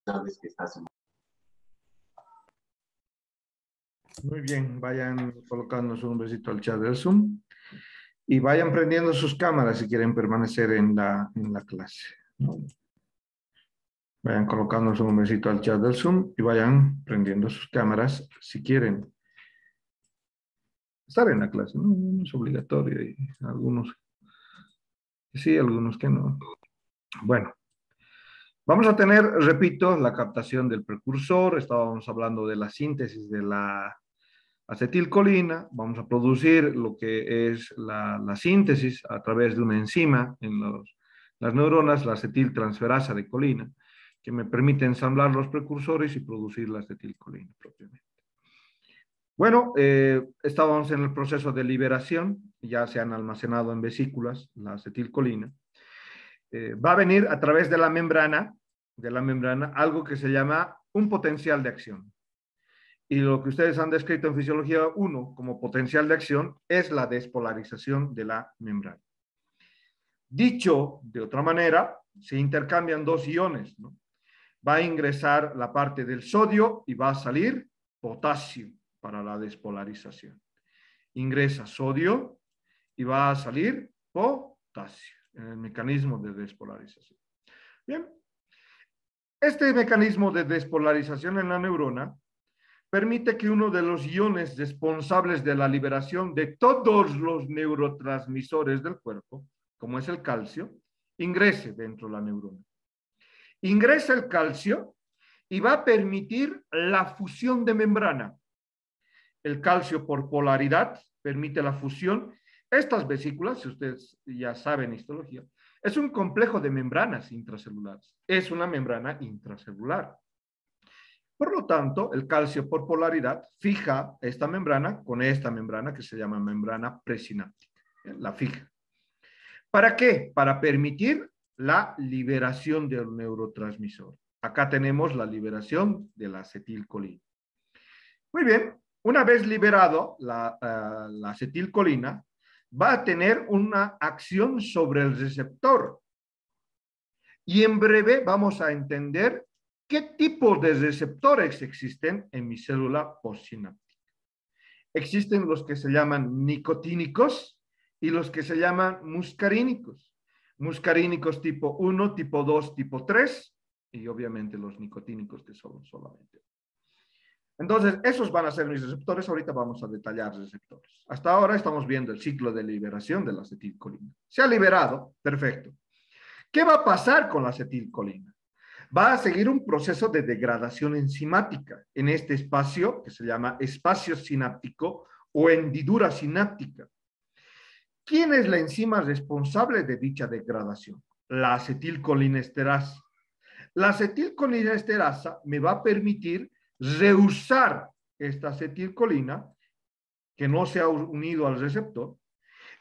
sabes que estás en... Muy bien, vayan colocando su nombrecito al chat del Zoom y vayan prendiendo sus cámaras si quieren permanecer en la clase, ¿no? Vayan colocando su nombrecito al chat del Zoom y vayan prendiendo sus cámaras si quieren estar en la clase, ¿no? No es obligatorio y algunos que sí, algunos que no. Bueno, vamos a tener, repito, la captación del precursor. Estábamos hablando de la síntesis de la acetilcolina. Vamos a producir lo que es la síntesis a través de una enzima en las neuronas, la acetiltransferasa de colina, que me permite ensamblar los precursores y producir la acetilcolina propiamente. Bueno, estábamos en el proceso de liberación, ya se han almacenado en vesículas la acetilcolina. Va a venir a través de la membrana algo que se llama un potencial de acción. Y lo que ustedes han descrito en Fisiología 1 como potencial de acción es la despolarización de la membrana. Dicho de otra manera, se intercambian dos iones, ¿no? Va a ingresar la parte del sodio y va a salir potasio para la despolarización. Ingresa sodio y va a salir potasio en el mecanismo de despolarización. Bien, este mecanismo de despolarización en la neurona permite que uno de los iones responsables de la liberación de todos los neurotransmisores del cuerpo, como es el calcio, ingrese dentro de la neurona. Ingresa el calcio y va a permitir la fusión de membrana. El calcio por polaridad permite la fusión. Estas vesículas, si ustedes ya saben histología, es un complejo de membranas intracelulares. Es una membrana intracelular. Por lo tanto, el calcio por polaridad fija esta membrana con esta membrana que se llama membrana presináptica. La fija. ¿Para qué? Para permitir la liberación del neurotransmisor. Acá tenemos la liberación de la acetilcolina. Muy bien, una vez liberado la acetilcolina, va a tener una acción sobre el receptor. Y en breve vamos a entender qué tipo de receptores existen en mi célula postsináptica. Existen los que se llaman nicotínicos y los que se llaman muscarínicos. Muscarínicos tipo 1, tipo 2, tipo 3 y obviamente los nicotínicos que son solamente. Entonces, esos van a ser mis receptores. Ahorita vamos a detallar receptores. Hasta ahora estamos viendo el ciclo de liberación de la acetilcolina. Se ha liberado, perfecto. ¿Qué va a pasar con la acetilcolina? Va a seguir un proceso de degradación enzimática en este espacio que se llama espacio sináptico o hendidura sináptica. ¿Quién es la enzima responsable de dicha degradación? La acetilcolinesterasa. La acetilcolinesterasa me va a permitir reusar esta acetilcolina que no se ha unido al receptor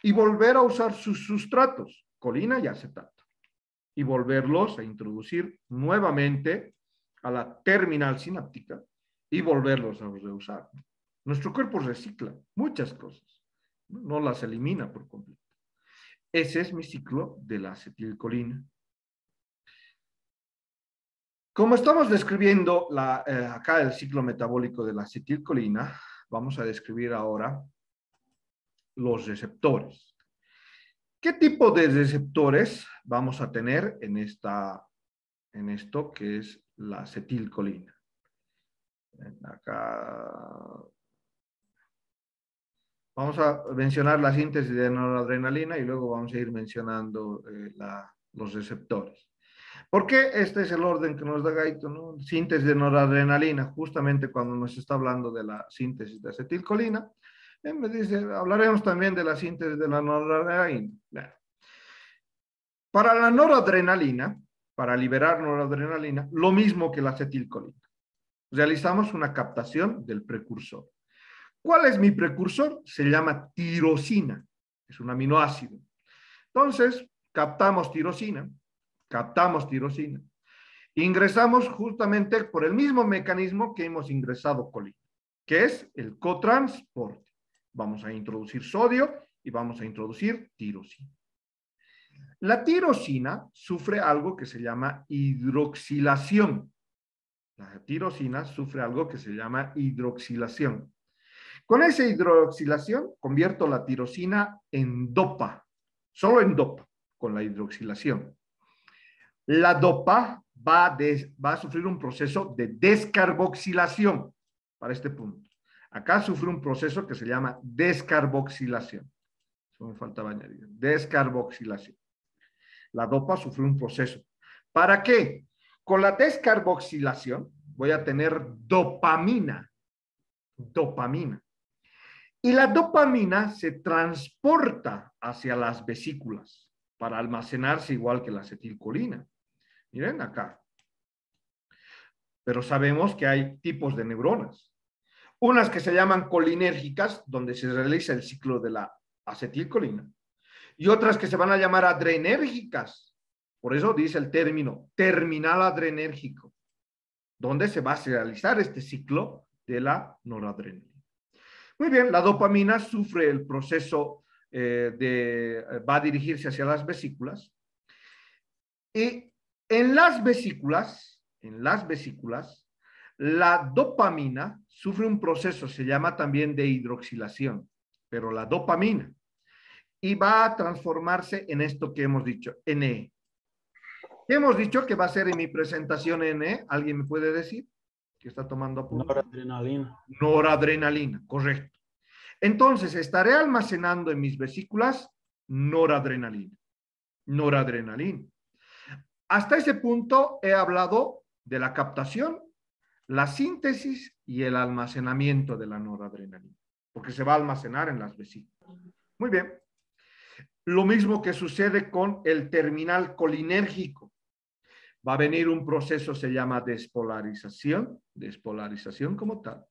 y volver a usar sus sustratos, colina y acetato, y volverlos a introducir nuevamente a la terminal sináptica y volverlos a reusar. Nuestro cuerpo recicla muchas cosas, no las elimina por completo. Ese es mi ciclo de la acetilcolina. Como estamos describiendo acá el ciclo metabólico de la acetilcolina, vamos a describir ahora los receptores. ¿Qué tipo de receptores vamos a tener en esto que es la acetilcolina? Acá vamos a mencionar la síntesis de noradrenalina y luego vamos a ir mencionando los receptores. ¿Por qué este es el orden que nos da Gaito, ¿no? Síntesis de noradrenalina, justamente cuando nos está hablando de la síntesis de acetilcolina. Me dice, hablaremos también de la síntesis de la noradrenalina. Bueno. Para la noradrenalina, para liberar noradrenalina, lo mismo que la acetilcolina. Realizamos una captación del precursor. ¿Cuál es mi precursor? Se llama tirosina. Es un aminoácido. Entonces, captamos tirosina. Ingresamos justamente por el mismo mecanismo que hemos ingresado colina, que es el cotransporte. Vamos a introducir sodio y vamos a introducir tirosina. La tirosina sufre algo que se llama hidroxilación. La tirosina sufre algo que se llama hidroxilación. Con esa hidroxilación convierto la tirosina en dopa, solo en dopa, con la hidroxilación. La dopa va a sufrir un proceso de descarboxilación para este punto. Acá sufre un proceso que se llama descarboxilación. Eso me faltaba añadir. Descarboxilación. La dopa sufre un proceso. ¿Para qué? Con la descarboxilación voy a tener dopamina. Dopamina. Y la dopamina se transporta hacia las vesículas para almacenarse igual que la acetilcolina. Miren acá. Pero sabemos que hay tipos de neuronas. Unas que se llaman colinérgicas, donde se realiza el ciclo de la acetilcolina. Y otras que se van a llamar adrenérgicas. Por eso dice el término terminal adrenérgico, donde se va a realizar este ciclo de la noradrenalina. Muy bien, la dopamina sufre el proceso va a dirigirse hacia las vesículas. Y en las vesículas, la dopamina sufre un proceso, se llama también de hidroxilación, pero la dopamina, y va a transformarse en esto que hemos dicho, NE. ¿Qué hemos dicho que va a ser en mi presentación NE? ¿Alguien me puede decir? ¿Que está tomando apunte? Noradrenalina. Noradrenalina, correcto. Entonces, estaré almacenando en mis vesículas noradrenalina. Noradrenalina. Hasta ese punto he hablado de la captación, la síntesis y el almacenamiento de la noradrenalina, porque se va a almacenar en las vesículas. Muy bien. Lo mismo que sucede con el terminal colinérgico. Va a venir un proceso, se llama despolarización como tal.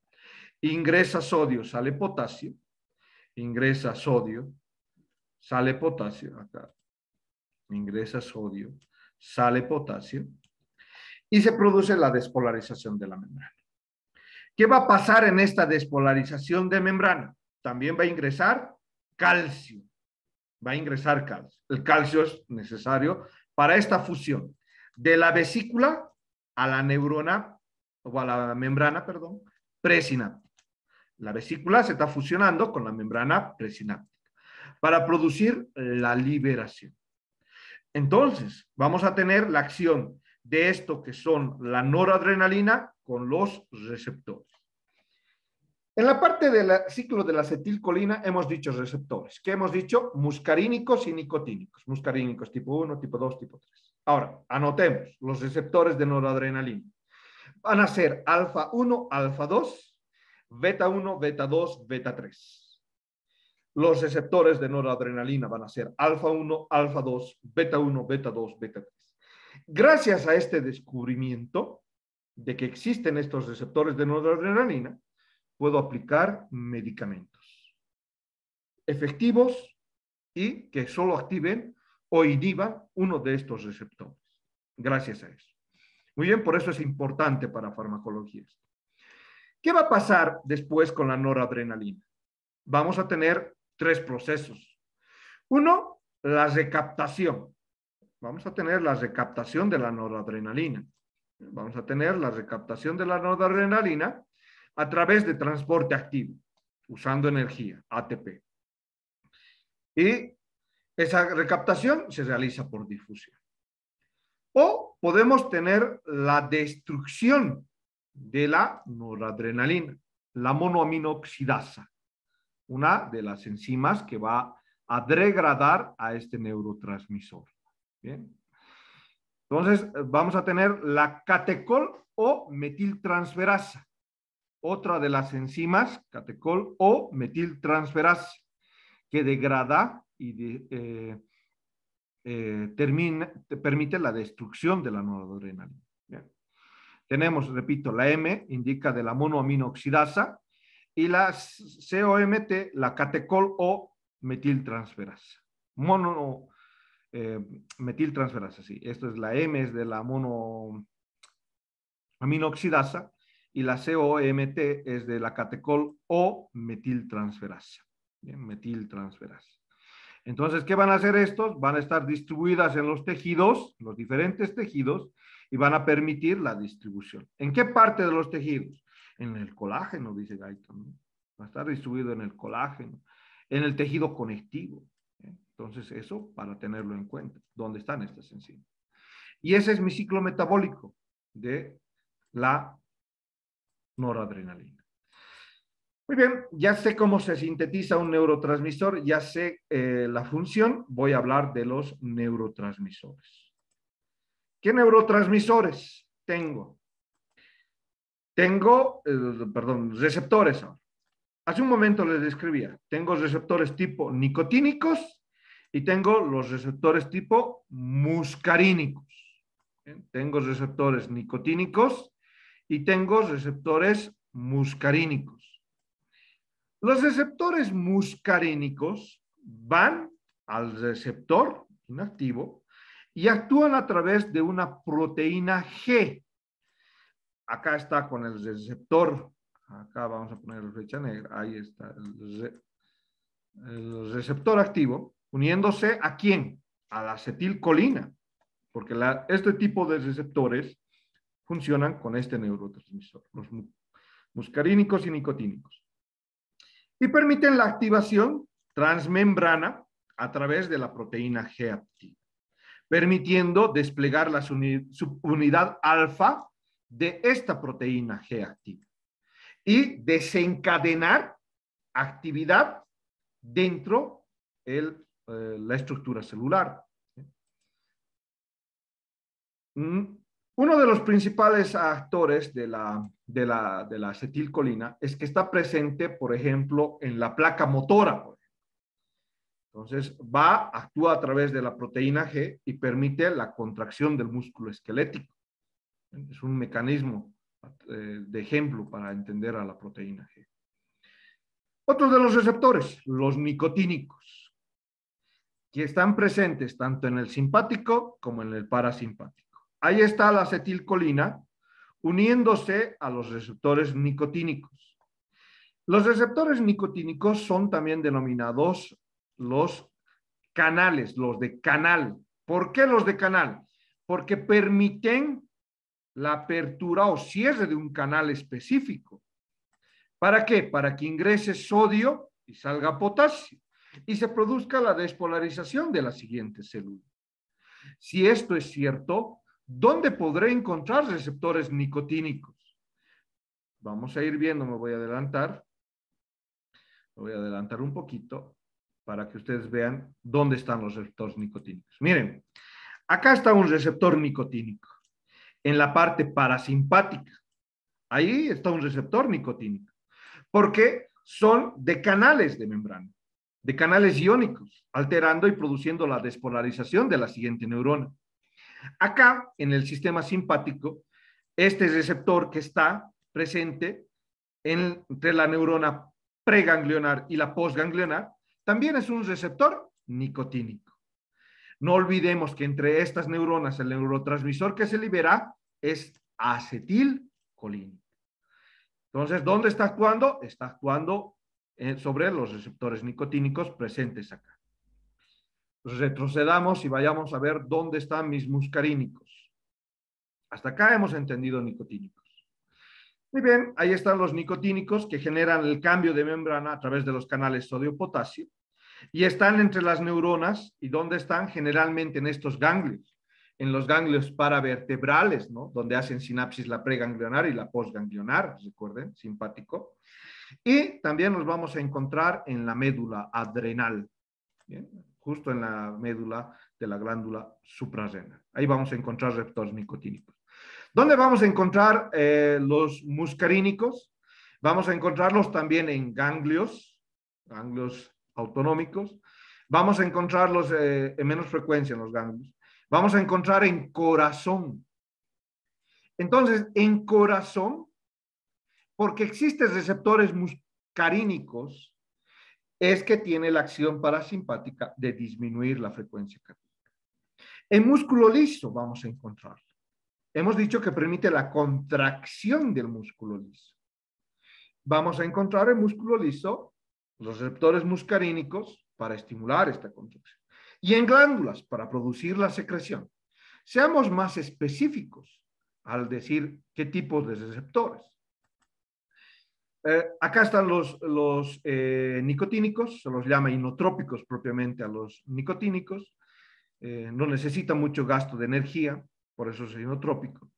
Ingresa sodio, sale potasio. Ingresa sodio, sale potasio. Acá. Ingresa sodio, sale potasio. Y se produce la despolarización de la membrana. ¿Qué va a pasar en esta despolarización de membrana? También va a ingresar calcio. Va a ingresar calcio. El calcio es necesario para esta fusión de la vesícula a la neurona, o a la membrana, perdón, presináptica. La vesícula se está fusionando con la membrana presináptica para producir la liberación. Entonces, vamos a tener la acción de esto que son la noradrenalina con los receptores. En la parte del ciclo de la acetilcolina hemos dicho receptores. ¿Qué hemos dicho? Muscarínicos y nicotínicos. Muscarínicos tipo 1, tipo 2, tipo 3. Ahora, anotemos los receptores de noradrenalina. Van a ser alfa 1, alfa 2, beta 1, beta 2, beta 3. Los receptores de noradrenalina van a ser alfa 1, alfa 2, beta 1, beta 2, beta 3. Gracias a este descubrimiento de que existen estos receptores de noradrenalina, puedo aplicar medicamentos efectivos y que solo activen o inhiban uno de estos receptores. Gracias a eso. Muy bien, por eso es importante para farmacología. ¿Qué va a pasar después con la noradrenalina? Vamos a tener tres procesos. Uno, la recaptación. Vamos a tener la recaptación de la noradrenalina. Vamos a tener la recaptación de la noradrenalina a través de transporte activo, usando energía, ATP. Y esa recaptación se realiza por difusión. O podemos tener la destrucción de la noradrenalina, la monoaminoxidasa, una de las enzimas que va a degradar a este neurotransmisor. Bien. Entonces, vamos a tener la catecol o metiltransferasa, otra de las enzimas, catecol o metiltransferasa, que degrada y permite la destrucción de la noradrenalina. Bien. Tenemos, repito, la M indica de la monoaminoxidasa y la COMT, la catecol o metiltransferasa. Metiltransferasa, sí. Esto es la M, es de la monoaminoxidasa y la COMT es de la catecol o metiltransferasa. Bien, metiltransferasa. Entonces, ¿qué van a hacer estos? Van a estar distribuidas en los tejidos, los diferentes tejidos, y van a permitir la distribución. ¿En qué parte de los tejidos? En el colágeno, dice Guyton, ¿no? Va a estar distribuido en el colágeno, en el tejido conectivo. Entonces, eso para tenerlo en cuenta. ¿Dónde están estas enzimas? Y ese es mi ciclo metabólico de la noradrenalina. Muy bien, ya sé cómo se sintetiza un neurotransmisor, ya sé la función, voy a hablar de los neurotransmisores. ¿Qué neurotransmisores tengo? Tengo, perdón, receptores. Hace un momento les describía, tengo receptores tipo nicotínicos y tengo los receptores tipo muscarínicos. ¿Bien? Tengo receptores nicotínicos y tengo receptores muscarínicos. Los receptores muscarínicos van al receptor inactivo y actúan a través de una proteína G. Acá está con el receptor, acá vamos a poner la flecha negra, ahí está el receptor activo, uniéndose ¿a quién? A la acetilcolina, porque este tipo de receptores funcionan con este neurotransmisor, los muscarínicos y nicotínicos. Y permiten la activación transmembrana a través de la proteína G activa, permitiendo desplegar la subunidad alfa de esta proteína G activa y desencadenar actividad dentro de la estructura celular. Uno de los principales actores de la acetilcolina es que está presente, por ejemplo, en la placa motora. Entonces, actúa a través de la proteína G y permite la contracción del músculo esquelético. Es un mecanismo de ejemplo para entender a la proteína G. Otros de los receptores, los nicotínicos, que están presentes tanto en el simpático como en el parasimpático. Ahí está la acetilcolina uniéndose a los receptores nicotínicos. Los receptores nicotínicos son también denominados los canales, los de canal. ¿Por qué los de canal? Porque permiten la apertura o cierre de un canal específico. ¿Para qué? Para que ingrese sodio y salga potasio y se produzca la despolarización de la siguiente célula. Si esto es cierto, ¿dónde podré encontrar receptores nicotínicos? Vamos a ir viendo, me voy a adelantar un poquito para que ustedes vean dónde están los receptores nicotínicos. Miren, acá está un receptor nicotínico, en la parte parasimpática. Ahí está un receptor nicotínico, porque son de canales de membrana, de canales iónicos, alterando y produciendo la despolarización de la siguiente neurona. Acá, en el sistema simpático, este receptor que está presente entre la neurona preganglionar y la postganglionar, también es un receptor nicotínico. No olvidemos que entre estas neuronas, el neurotransmisor que se libera es acetilcolina. Entonces, ¿dónde está actuando? Está actuando sobre los receptores nicotínicos presentes acá. Retrocedamos y vayamos a ver dónde están mis muscarínicos. Hasta acá hemos entendido nicotínicos. Muy bien, ahí están los nicotínicos que generan el cambio de membrana a través de los canales sodio-potasio y están entre las neuronas. ¿Y dónde están? Generalmente en estos ganglios, en los ganglios paravertebrales, ¿no? Donde hacen sinapsis la preganglionar y la postganglionar, recuerden, simpático. Y también los vamos a encontrar en la médula adrenal, ¿bien? Justo en la médula de la glándula suprarrenal. Ahí vamos a encontrar receptores nicotínicos. ¿Dónde vamos a encontrar los muscarínicos? Vamos a encontrarlos también en ganglios autonómicos. Vamos a encontrarlos en menos frecuencia en los ganglios. Vamos a encontrar en corazón. Entonces, en corazón, porque existen receptores muscarínicos, es que tiene la acción parasimpática de disminuir la frecuencia cardíaca. En músculo liso vamos a encontrarlo. Hemos dicho que permite la contracción del músculo liso. Vamos a encontrar en músculo liso los receptores muscarínicos para estimular esta contracción. Y en glándulas para producir la secreción. Seamos más específicos al decir qué tipos de receptores. Acá están los nicotínicos, se los llama inotrópicos propiamente a los nicotínicos. No necesita mucho gasto de energía, por eso es inotrópico.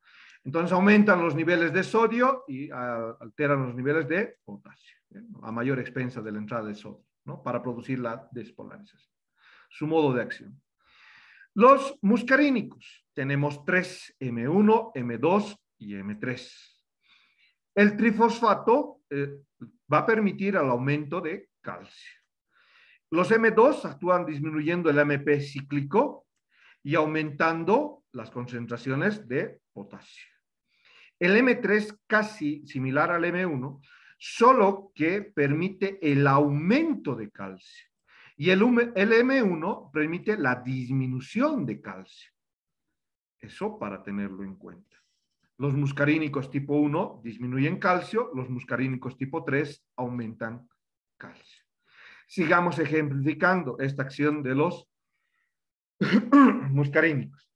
Entonces aumentan los niveles de sodio y alteran los niveles de potasio, a mayor expensa de la entrada de sodio, ¿no? Para producir la despolarización. Su modo de acción. Los muscarínicos, tenemos 3, M1, M2 y M3. El trifosfato va a permitir el aumento de calcio. Los M2 actúan disminuyendo el AMP cíclico y aumentando las concentraciones de potasio. El M3 casi similar al M1, solo que permite el aumento de calcio. Y el M1 permite la disminución de calcio. Eso para tenerlo en cuenta. Los muscarínicos tipo 1 disminuyen calcio, los muscarínicos tipo 3 aumentan calcio. Sigamos ejemplificando esta acción de los muscarínicos.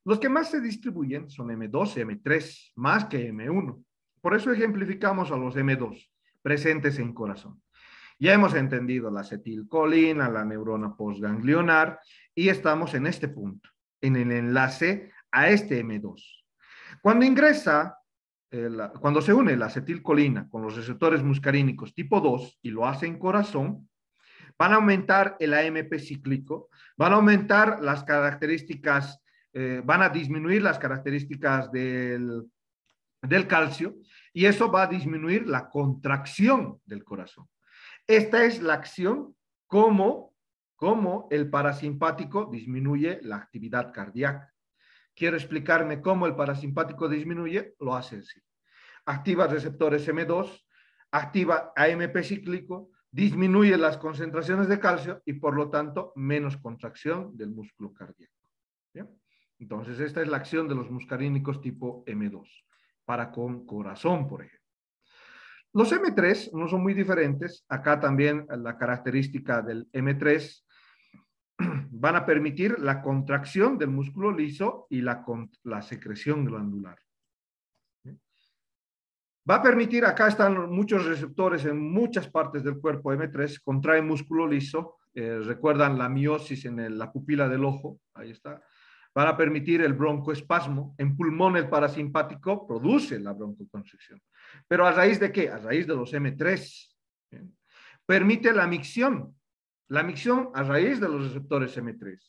Los que más se distribuyen son M2 y M3, más que M1. Por eso ejemplificamos a los M2 presentes en corazón. Ya hemos entendido la acetilcolina, la neurona postganglionar, y estamos en este punto, en el enlace a este M2. Cuando se une la acetilcolina con los receptores muscarínicos tipo 2 y lo hace en corazón, van a aumentar el AMP cíclico, van a aumentar las características, van a disminuir las características del calcio, y eso va a disminuir la contracción del corazón. Esta es la acción como el parasimpático disminuye la actividad cardíaca. Quiero explicarme cómo el parasimpático disminuye, lo hace así. Activa receptores M2, activa AMP cíclico, disminuye las concentraciones de calcio y por lo tanto menos contracción del músculo cardíaco. ¿Bien? Entonces esta es la acción de los muscarínicos tipo M2 para con corazón, por ejemplo. Los M3 no son muy diferentes. Acá también la característica del M3 van a permitir la contracción del músculo liso y la secreción glandular. Va a permitir, acá están muchos receptores en muchas partes del cuerpo M3, contrae músculo liso, recuerdan la miosis en la pupila del ojo, ahí está. Van a permitir el broncoespasmo, en pulmón el parasimpático produce la broncoconstricción. ¿Pero a raíz de qué? A raíz de los M3. ¿Bien? Permite la micción a raíz de los receptores M3.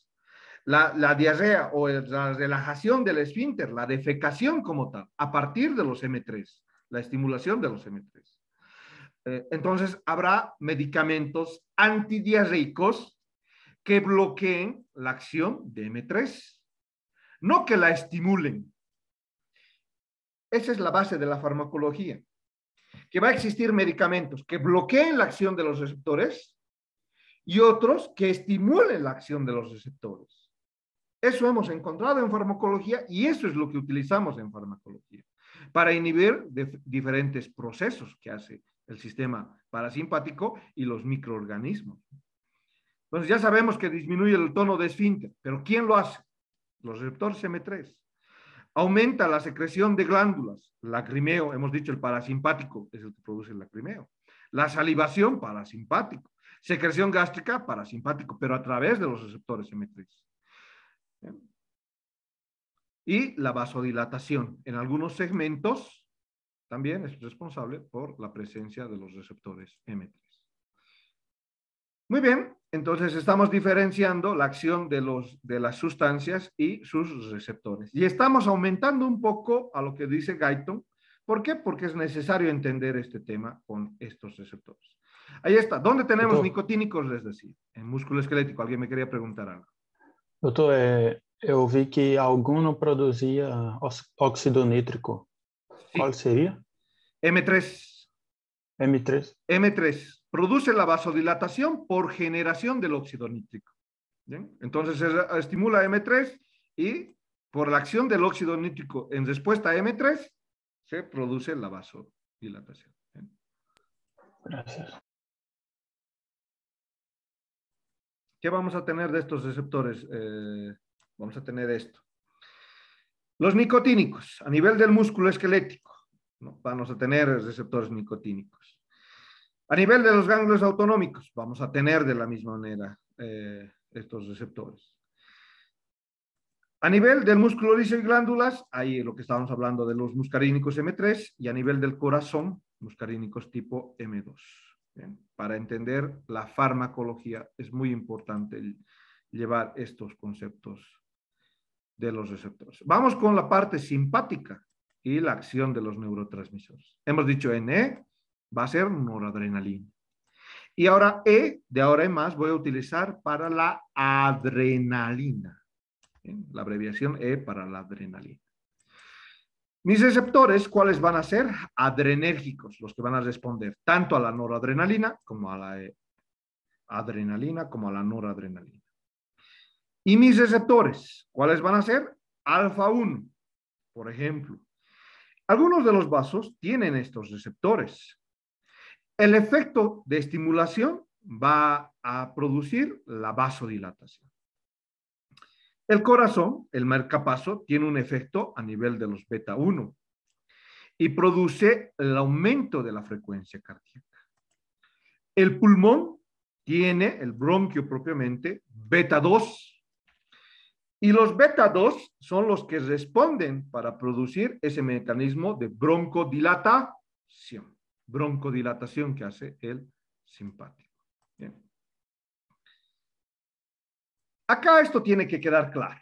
La diarrea o la relajación del esfínter, la defecación como tal, a partir de los M3, la estimulación de los M3. Entonces, habrá medicamentos antidiarreicos que bloqueen la acción de M3, no que la estimulen. Esa es la base de la farmacología, que va a existir medicamentos que bloqueen la acción de los receptores y otros que estimulen la acción de los receptores. Eso hemos encontrado en farmacología y eso es lo que utilizamos en farmacología para inhibir diferentes procesos que hace el sistema parasimpático y los microorganismos. Entonces ya sabemos que disminuye el tono de esfínter, pero ¿quién lo hace? Los receptores M3. Aumenta la secreción de glándulas, lacrimeo, hemos dicho el parasimpático es el que produce el lacrimeo. La salivación, parasimpático. Secreción gástrica, parasimpático, pero a través de los receptores M3. Y la vasodilatación. En algunos segmentos también es responsable por la presencia de los receptores M3. Muy bien, entonces estamos diferenciando la acción de las sustancias y sus receptores. Y estamos aumentando un poco a lo que dice Guyton. ¿Por qué? Porque es necesario entender este tema con estos receptores. Ahí está. ¿Dónde tenemos Doutor, nicotínicos? Les decía, en músculo esquelético. ¿Alguien me quería preguntar algo? doutor, eu vi que algum não produzia óxido nítrico. Qual Sí, seria? M3. M3. M3 produce la vasodilatación por generación del óxido nítrico. ¿Bien? Entonces se estimula M3 y por la acción del óxido nítrico en respuesta a M3 se produce la vasodilatación. ¿Bien? Gracias. ¿Qué vamos a tener de estos receptores? Vamos a tener esto. Los nicotínicos, a nivel del músculo esquelético, ¿no? Vamos a tener receptores nicotínicos. A nivel de los ganglios autonómicos, vamos a tener de la misma manera estos receptores. A nivel del músculo liso y glándulas, ahí lo que estábamos hablando de los muscarínicos M3, y a nivel del corazón, muscarínicos tipo M2. Bien, para entender la farmacología es muy importante llevar estos conceptos de los receptores. Vamos con la parte simpática y la acción de los neurotransmisores. Hemos dicho NE va a ser noradrenalina. Y ahora E, de ahora en más, voy a utilizar para la adrenalina. Bien, la abreviación E para la adrenalina. Mis receptores, ¿cuáles van a ser? Adrenérgicos, los que van a responder tanto a la noradrenalina como a la adrenalina como a la noradrenalina. Y mis receptores, ¿cuáles van a ser? Alfa 1, por ejemplo. Algunos de los vasos tienen estos receptores. El efecto de estimulación va a producir la vasodilatación. El corazón, el marcapaso, tiene un efecto a nivel de los beta 1 y produce el aumento de la frecuencia cardíaca. El pulmón tiene, el bronquio propiamente, beta 2. Y los beta 2 son los que responden para producir ese mecanismo de broncodilatación. Broncodilatación que hace el simpático. Bien. Acá esto tiene que quedar claro.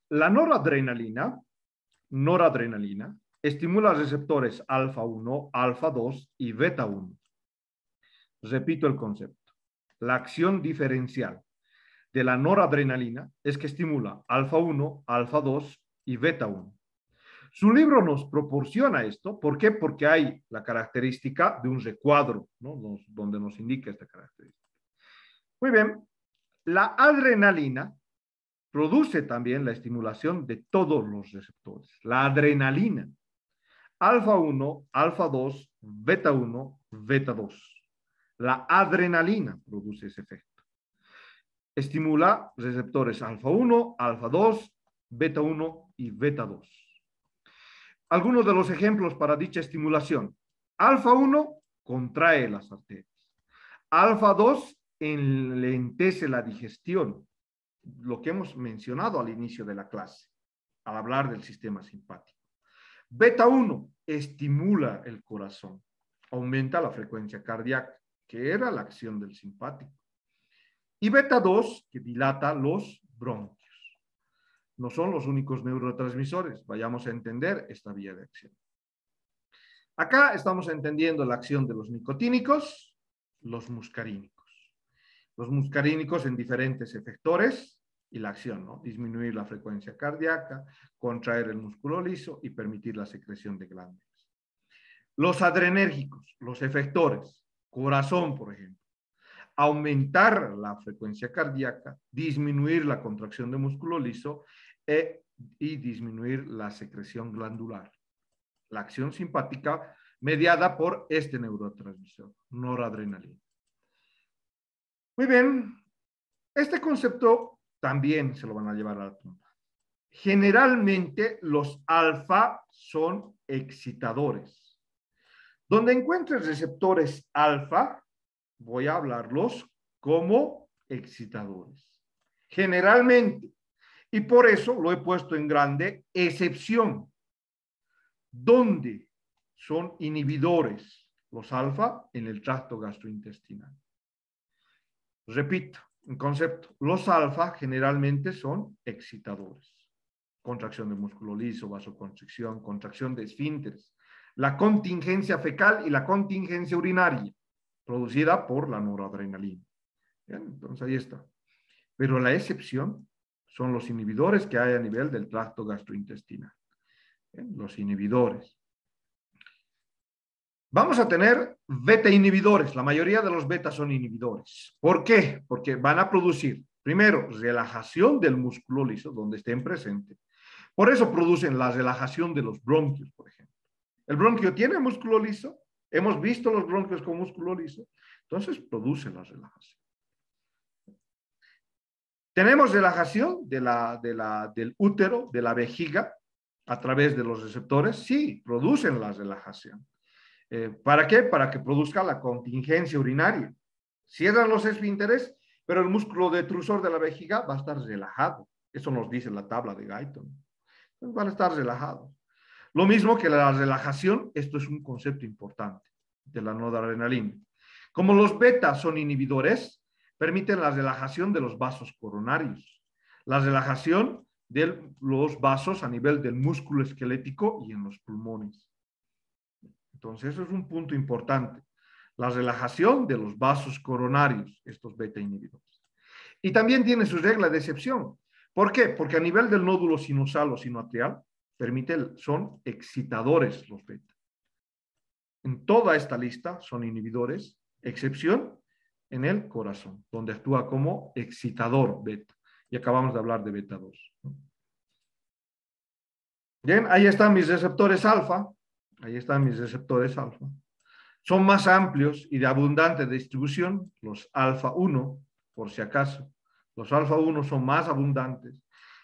La noradrenalina estimula receptores alfa 1, alfa 2 y beta 1. Repito el concepto. La acción diferencial de la noradrenalina es que estimula alfa 1, alfa 2 y beta 1. Su libro nos proporciona esto. ¿Por qué? Porque hay la característica de un recuadro, ¿no? Donde nos indica esta característica. Muy bien. La adrenalina produce también la estimulación de todos los receptores. La adrenalina. Alfa 1, alfa 2, beta 1, beta 2. La adrenalina produce ese efecto. Estimula receptores alfa 1, alfa 2, beta 1 y beta 2. Algunos de los ejemplos para dicha estimulación. Alfa 1 contrae las arterias. Alfa 2 enlentece la digestión, lo que hemos mencionado al inicio de la clase, al hablar del sistema simpático. Beta 1 estimula el corazón, aumenta la frecuencia cardíaca, que era la acción del simpático. Y beta 2 que dilata los bronquios. No son los únicos neurotransmisores. Vayamos a entender esta vía de acción. Acá estamos entendiendo la acción de los nicotínicos, los muscarínicos. Los muscarínicos en diferentes efectores y la acción, ¿no? Disminuir la frecuencia cardíaca, contraer el músculo liso y permitir la secreción de glándulas. Los adrenérgicos, los efectores, corazón, por ejemplo. Aumentar la frecuencia cardíaca, disminuir la contracción de músculo liso y disminuir la secreción glandular. La acción simpática mediada por este neurotransmisor, noradrenalina. Muy bien, este concepto también se lo van a llevar a la tumba. Generalmente los alfa son excitadores. Donde encuentres receptores alfa, voy a hablarlos como excitadores. Generalmente. Y por eso lo he puesto en grande, excepción. Donde son inhibidores los alfa en el tracto gastrointestinal. Repito, un concepto. Los alfa generalmente son excitadores. Contracción de músculo liso, vasoconstricción, contracción de esfínteres, la contingencia fecal y la contingencia urinaria, producida por la noradrenalina. Bien, entonces ahí está. Pero la excepción son los inhibidores que hay a nivel del tracto gastrointestinal. Bien, los inhibidores. Vamos a tener beta inhibidores. La mayoría de los betas son inhibidores. ¿Por qué? Porque van a producir, primero, relajación del músculo liso, donde estén presentes. Por eso producen la relajación de los bronquios, por ejemplo. El bronquio tiene músculo liso. Hemos visto los bronquios con músculo liso. Entonces produce la relajación. Tenemos relajación del útero, de la vejiga, a través de los receptores. Sí, producen la relajación. ¿Para qué? Para que produzca la contingencia urinaria. Cierran los esfínteres, pero el músculo detrusor de la vejiga va a estar relajado. Eso nos dice la tabla de Guyton. Entonces van a estar relajados. Lo mismo que la relajación, esto es un concepto importante de la noradrenalina. Como los beta son inhibidores, permiten la relajación de los vasos coronarios, la relajación de los vasos a nivel del músculo esquelético y en los pulmones. Entonces, eso es un punto importante. La relajación de los vasos coronarios, estos beta inhibidores. Y también tiene su regla de excepción. ¿Por qué? Porque a nivel del nódulo sinusal o sinoatrial, son excitadores los beta. En toda esta lista son inhibidores, excepción en el corazón, donde actúa como excitador beta. Y acabamos de hablar de beta 2. Bien, ahí están mis receptores alfa. Ahí están mis receptores alfa. Son más amplios y de abundante distribución, los alfa 1, por si acaso. Los alfa 1 son más abundantes.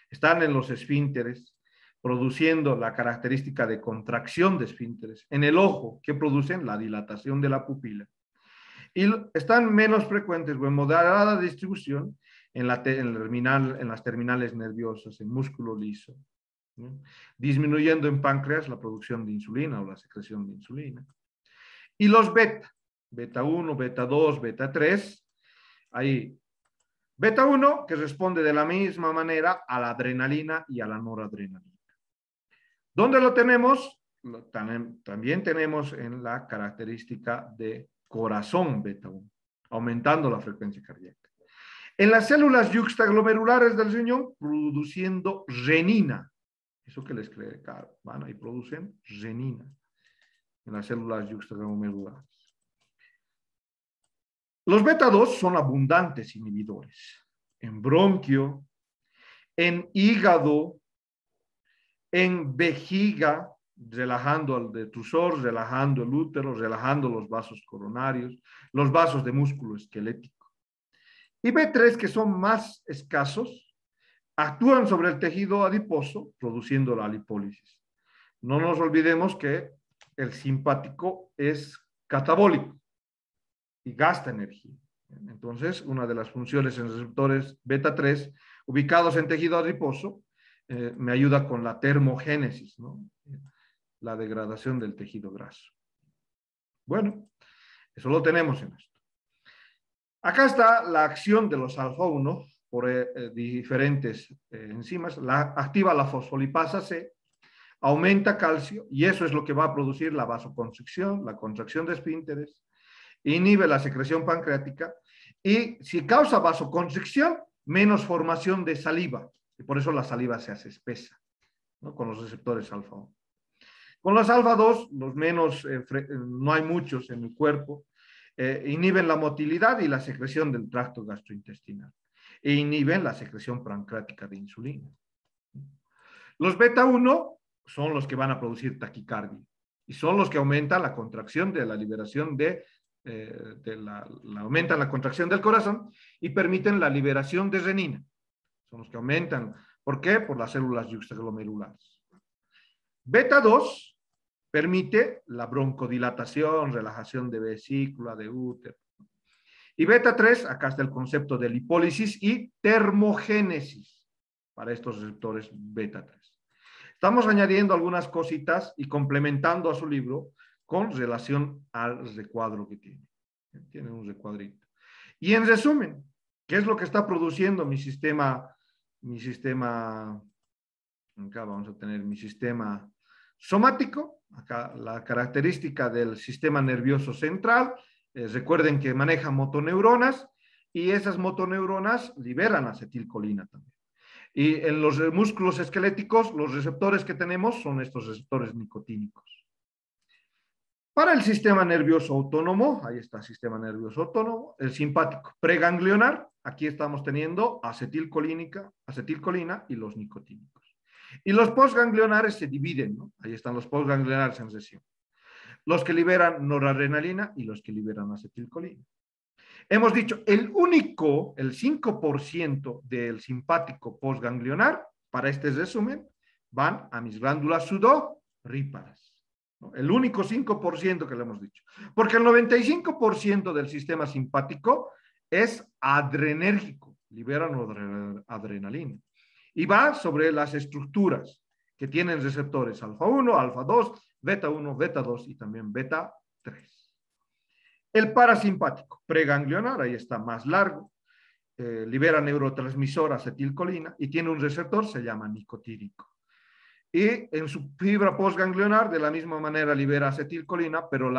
Están en los esfínteres, produciendo la característica de contracción de esfínteres. En el ojo, que producen la dilatación de la pupila. Y están menos frecuentes o en moderada distribución en las terminales nerviosas, en músculo liso, ¿no? Disminuyendo en páncreas la producción de insulina o la secreción de insulina. Y los beta, beta 1, beta 2, beta 3, ahí, beta 1 que responde de la misma manera a la adrenalina y a la noradrenalina. ¿Dónde lo tenemos? También tenemos en la característica de corazón beta 1, aumentando la frecuencia cardíaca. En las células yuxtaglomerulares del riñón, produciendo renina. Eso que les cree, claro, van ahí producen renina en las células yuxtaglomerulares. Los beta 2 son abundantes inhibidores en bronquio, en hígado, en vejiga, relajando al detrusor, relajando el útero, relajando los vasos coronarios, los vasos de músculo esquelético. Y B3, que son más escasos, actúan sobre el tejido adiposo, produciendo la lipólisis. No nos olvidemos que el simpático es catabólico y gasta energía. Entonces, una de las funciones en receptores beta 3, ubicados en tejido adiposo, me ayuda con la termogénesis, ¿no? La degradación del tejido graso. Bueno, eso lo tenemos en esto. Acá está la acción de los alfa 1 por diferentes enzimas. Activa la fosfolipasa C, aumenta calcio, y eso es lo que va a producir la vasoconstricción, la contracción de esfínteres, inhibe la secreción pancreática, y si causa vasoconstricción, menos formación de saliva, y por eso la saliva se hace espesa, ¿no? Con los receptores alfa 1. Con los alfa 2, los menos, no hay muchos en el cuerpo, inhiben la motilidad y la secreción del tracto gastrointestinal, e inhiben la secreción pancreática de insulina. Los beta 1 son los que van a producir taquicardia, y son los que aumentan la contracción de la liberación aumentan la contracción del corazón y permiten la liberación de renina. Son los que aumentan. ¿Por qué? Por las células yuxtaglomerulares. Beta 2 permite la broncodilatación, relajación de vesícula, de útero. Y beta 3, acá está el concepto de lipólisis y termogénesis para estos receptores beta 3. Estamos añadiendo algunas cositas y complementando a su libro con relación al recuadro que tiene. Tiene un recuadrito. Y en resumen, ¿qué es lo que está produciendo mi sistema? Acá vamos a tener mi sistema somático. Acá la característica del sistema nervioso central. Recuerden que maneja motoneuronas y esas motoneuronas liberan acetilcolina también. Y en los músculos esqueléticos, los receptores que tenemos son estos receptores nicotínicos. Para el sistema nervioso autónomo, ahí está el sistema nervioso autónomo, el simpático preganglionar, aquí estamos teniendo acetilcolina y los nicotínicos. Y los postganglionares se dividen, ¿no? Ahí están los postganglionares en sesión. Los que liberan noradrenalina y los que liberan acetilcolina. Hemos dicho, el 5% del simpático postganglionar, para este resumen, van a mis glándulas sudoríparas, ¿no? El único 5% que le hemos dicho. Porque el 95% del sistema simpático es adrenérgico, libera adrenalina. Y va sobre las estructuras que tienen receptores alfa 1, alfa 2, beta 1, beta 2 y también beta 3. El parasimpático, preganglionar, ahí está más largo, libera neurotransmisor acetilcolina y tiene un receptor, se llama nicotírico. Y en su fibra postganglionar, de la misma manera, libera acetilcolina, pero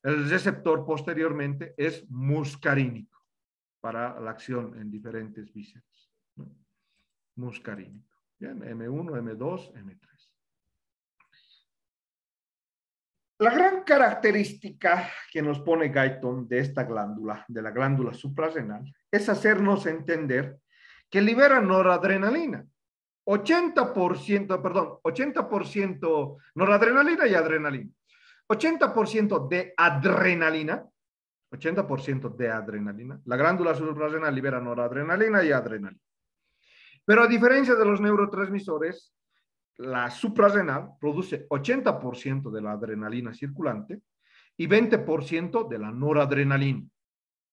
el receptor posteriormente es muscarínico para la acción en diferentes vísceras, ¿no? Muscarínico. Bien, M1, M2, M3. La gran característica que nos pone Guyton de esta glándula, de la glándula suprarrenal, es hacernos entender que libera noradrenalina. 80% noradrenalina y adrenalina. 80% de adrenalina, 80% de adrenalina. La glándula suprarrenal libera noradrenalina y adrenalina. Pero a diferencia de los neurotransmisores, la suprarrenal produce 80% de la adrenalina circulante y 20% de la noradrenalina.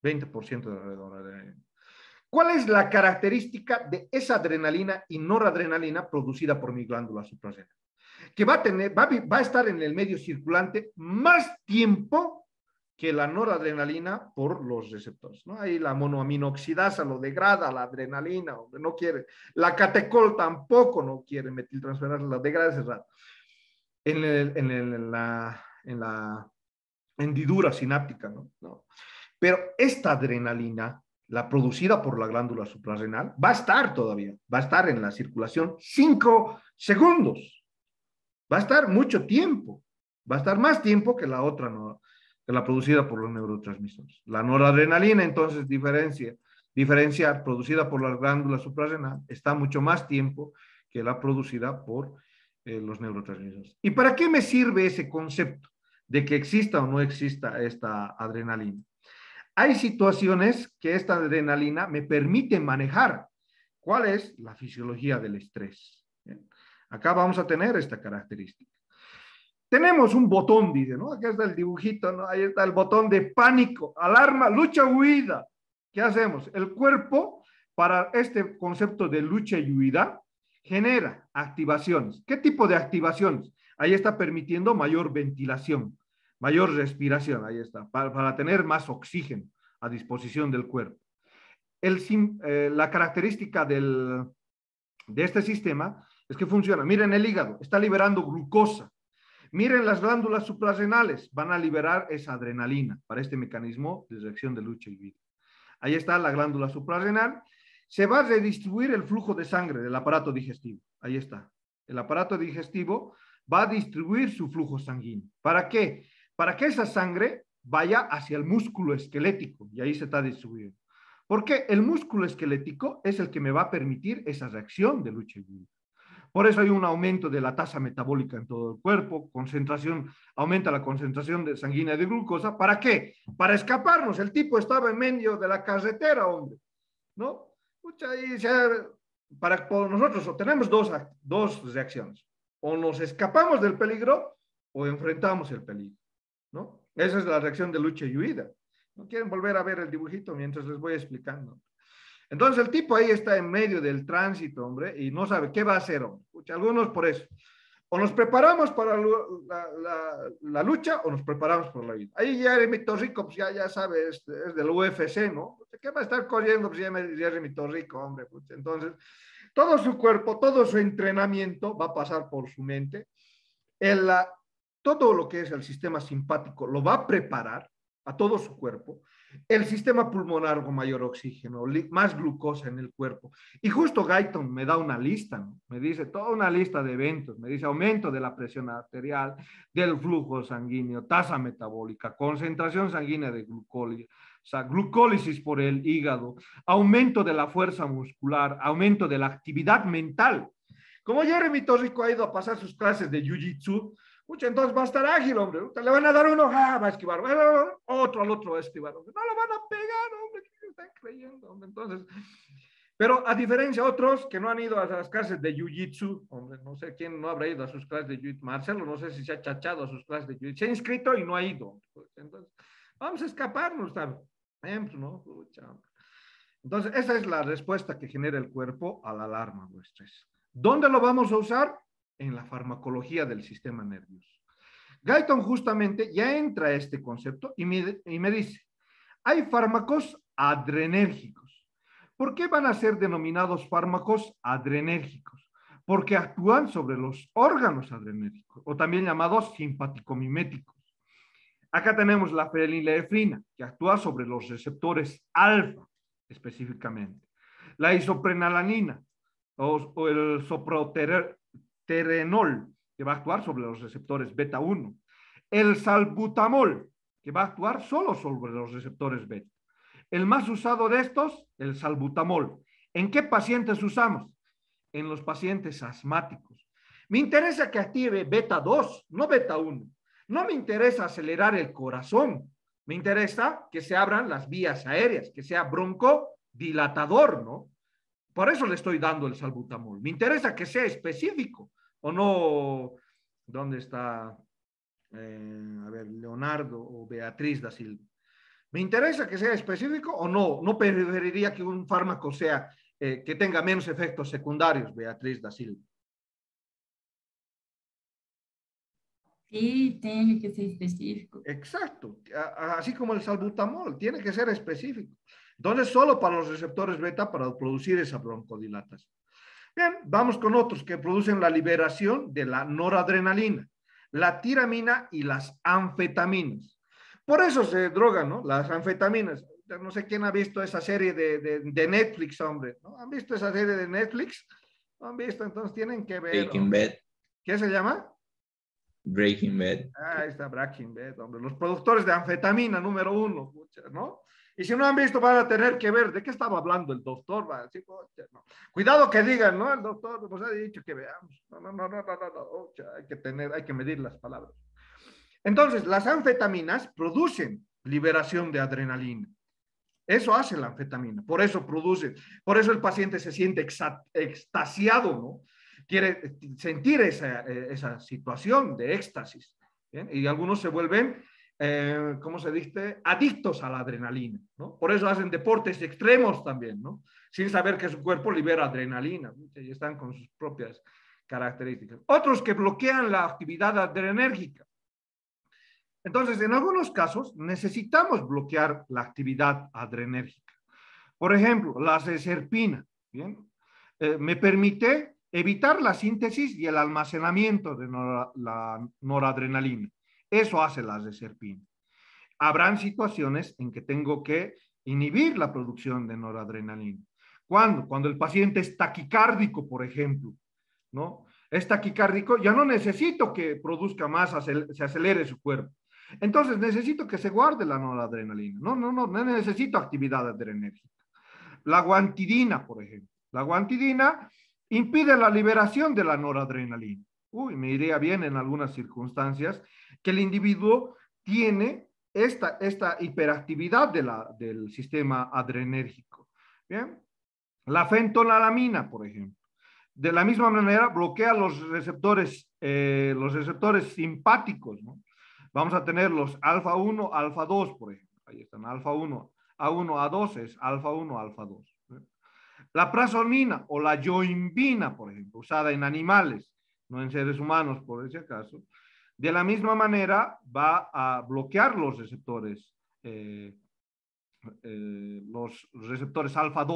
20% de la noradrenalina. ¿Cuál es la característica de esa adrenalina y noradrenalina producida por mi glándula suprarrenal? Que va a estar en el medio circulante más tiempo que la noradrenalina por los receptores, ¿no? Ahí la monoaminoxidasa lo degrada, la adrenalina, no quiere. La catecol tampoco no quiere metiltransferasa, la degrada ese rato. En la hendidura sináptica, ¿no? Pero esta adrenalina, la producida por la glándula suprarrenal, va a estar todavía, va a estar en la circulación 5 segundos. Va a estar mucho tiempo, va a estar más tiempo que la otra, ¿no? Que la producida por los neurotransmisores. La noradrenalina, entonces, diferenciar, producida por la glándula suprarrenal, está mucho más tiempo que la producida por los neurotransmisores. ¿Y para qué me sirve ese concepto de que exista o no exista esta adrenalina? Hay situaciones que esta adrenalina me permite manejar. ¿Cuál es la fisiología del estrés? Bien. Acá vamos a tener esta característica. Tenemos un botón, dice, ¿no? Acá está el dibujito, ¿no? Ahí está el botón de pánico, alarma, lucha, huida. ¿Qué hacemos? El cuerpo, para este concepto de lucha y huida, genera activaciones. ¿Qué tipo de activaciones? Ahí está permitiendo mayor ventilación, mayor respiración, ahí está, para tener más oxígeno a disposición del cuerpo. La característica de este sistema es que funciona. Miren el hígado, está liberando glucosa. Miren las glándulas suprarrenales, van a liberar esa adrenalina para este mecanismo de reacción de lucha y vida. Ahí está la glándula suprarrenal. Se va a redistribuir el flujo de sangre del aparato digestivo. Ahí está. El aparato digestivo va a distribuir su flujo sanguíneo. ¿Para qué? Para que esa sangre vaya hacia el músculo esquelético y ahí se está distribuyendo. Porque el músculo esquelético es el que me va a permitir esa reacción de lucha y vida. Por eso hay un aumento de la tasa metabólica en todo el cuerpo, aumenta la concentración de sanguínea de glucosa. ¿Para qué? Para escaparnos. El tipo estaba en medio de la carretera, hombre, ¿no? Nosotros tenemos dos reacciones. O nos escapamos del peligro o enfrentamos el peligro, ¿no? Esa es la reacción de lucha y huida. ¿No quieren volver a ver el dibujito mientras les voy explicando? Entonces el tipo ahí está en medio del tránsito, hombre, y no sabe qué va a hacer, hombre. Algunos por eso. O nos preparamos para la lucha o nos preparamos para la vida. Ahí Jeremy Torrico, pues ya sabe, es del UFC, ¿no? ¿Qué va a estar corriendo? Pues Jeremy Torrico, hombre. Pues, entonces, todo su cuerpo, todo su entrenamiento va a pasar por su mente. Todo lo que es el sistema simpático lo va a preparar a todo su cuerpo. El sistema pulmonar con mayor oxígeno, más glucosa en el cuerpo. Y justo Guyton me da una lista, ¿no? Me dice toda una lista de eventos. Me dice aumento de la presión arterial, del flujo sanguíneo, tasa metabólica, concentración sanguínea de glucólisis por el hígado, aumento de la fuerza muscular, aumento de la actividad mental. Como Jeremy Torrico ha ido a pasar sus clases de Jiu-Jitsu, entonces va a estar ágil, hombre. Le van a dar uno, va a esquivar. Otro al otro va a esquivar, hombre. No lo van a pegar, hombre. ¿Qué están creyendo, hombre? Entonces, pero a diferencia de otros que no han ido a las clases de Jiu-Jitsu, hombre, no sé quién no habrá ido a sus clases de Jiu-Jitsu. Marcelo, no sé si se ha chachado a sus clases de Jiu-Jitsu. Se ha inscrito y no ha ido. Entonces, vamos a escaparnos, ¿sabes? ¿No? Entonces, esa es la respuesta que genera el cuerpo a la alarma o estrés. ¿Dónde lo vamos a usar? En la farmacología del sistema nervioso. Guyton justamente ya entra a este concepto y me dice, hay fármacos adrenérgicos. ¿Por qué van a ser denominados fármacos adrenérgicos? Porque actúan sobre los órganos adrenérgicos, o también llamados simpaticomiméticos. Acá tenemos la fenileefrina, que actúa sobre los receptores alfa, específicamente. La isoprenalanina, o el soproterenol, que va a actuar sobre los receptores beta 1. El salbutamol, que va a actuar solo sobre los receptores beta. El más usado de estos, el salbutamol. ¿En qué pacientes usamos? En los pacientes asmáticos. Me interesa que active beta 2, no beta 1. No me interesa acelerar el corazón. Me interesa que se abran las vías aéreas, que sea broncodilatador, ¿no? Por eso le estoy dando el salbutamol. Me interesa que sea específico o no. ¿Dónde está? A ver, Leonardo o Beatriz da Silva. ¿Me interesa que sea específico o no? No preferiría que un fármaco sea que tenga menos efectos secundarios, Beatriz da Silva. Sí, tiene que ser específico. Exacto, así como el salbutamol, tiene que ser específico. Entonces, solo para los receptores beta para producir esa broncodilatación. Bien, vamos con otros que producen la liberación de la noradrenalina, la tiramina y las anfetaminas. Por eso se drogan, ¿no? Las anfetaminas. No sé quién ha visto esa serie de Netflix, hombre. ¿No? ¿Han visto esa serie de Netflix? ¿No han visto? Entonces tienen que ver. Breaking Bad. ¿Qué se llama? Breaking Bad. Ah, ahí está Breaking Bad, hombre. Los productores de anfetamina número 1, ¿no? Y si no han visto, van a tener que ver de qué estaba hablando el doctor. Va a decir, no. Cuidado que digan, ¿no? El doctor nos ha dicho que veamos. No. Hay que medir las palabras. Entonces, las anfetaminas producen liberación de adrenalina. Eso hace la anfetamina. Por eso el paciente se siente extasiado, ¿no? Quiere sentir esa situación de éxtasis. ¿Bien? Y algunos se vuelven, ¿cómo se dice? Adictos a la adrenalina, ¿no? Por eso hacen deportes extremos también, ¿no? Sin saber que su cuerpo libera adrenalina, ¿no? Y están con sus propias características. Otros que bloquean la actividad adrenérgica. Entonces, en algunos casos necesitamos bloquear la actividad adrenérgica. Por ejemplo, la azeserpina, ¿bien? Me permite evitar la síntesis y el almacenamiento de la noradrenalina. Eso hace la azeserpina. Habrán situaciones en que tengo que inhibir la producción de noradrenalina. ¿Cuándo? Cuando el paciente es taquicárdico, por ejemplo, ¿no? Es taquicárdico, ya no necesito que produzca más, se acelere su cuerpo. Entonces necesito que se guarde la noradrenalina. No necesito actividad adrenérgica. La guanidina, por ejemplo. La guanidina impide la liberación de la noradrenalina. Me iría bien en algunas circunstancias que el individuo tiene esta hiperactividad del sistema adrenérgico. Bien. La fentonalamina, por ejemplo. De la misma manera, bloquea los receptores simpáticos, ¿no? Vamos a tener los alfa 1, alfa 2, por ejemplo. Ahí están, alfa 1, A1, A2 es alfa 1, alfa 2. La prazolmina o la yoimbina, por ejemplo, usada en animales, no en seres humanos, por ese caso, de la misma manera va a bloquear los receptores alfa 2.